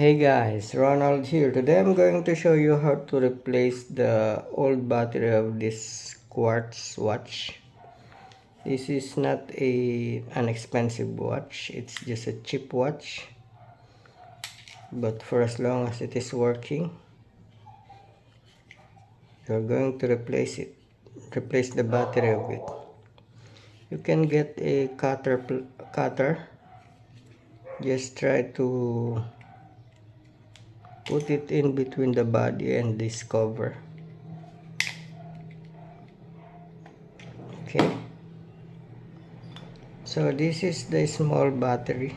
Hey guys, Ronald here. Today I'm going to show you how to replace the old battery of this quartz watch. This is not an expensive watch, it's just a cheap watch. But for as long as it is working, you're going to replace the battery of it. You can get a cutter. Just try to put it in between the body and this cover. Okay, so this is the small battery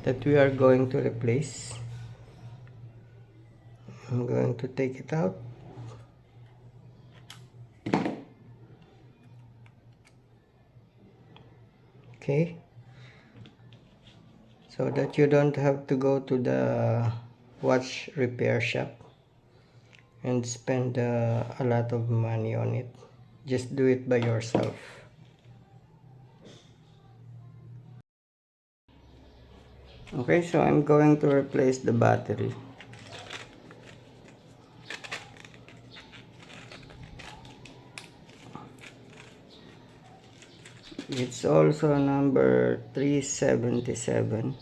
that we are going to replace. I'm going to take it out. Okay, so that you don't have to go to the watch repair shop and spend a lot of money on it. Just do it by yourself. Okay, so I'm going to replace the battery. It's also number 377.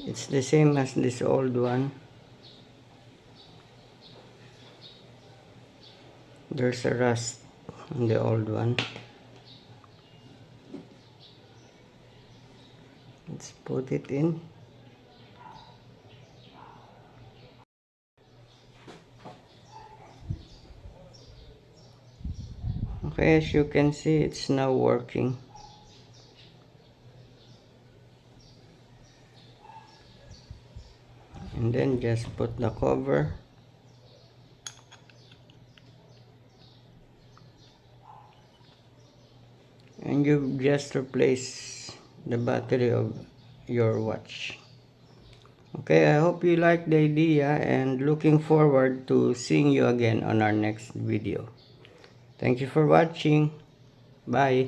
It's the same as this old one. There's a rust on the old one. Let's put it in. Okay, as you can see, it's now working. And then just put the cover. And you just replace the battery of your watch. Okay, I hope you like the idea and looking forward to seeing you again on our next video. Thank you for watching. Bye.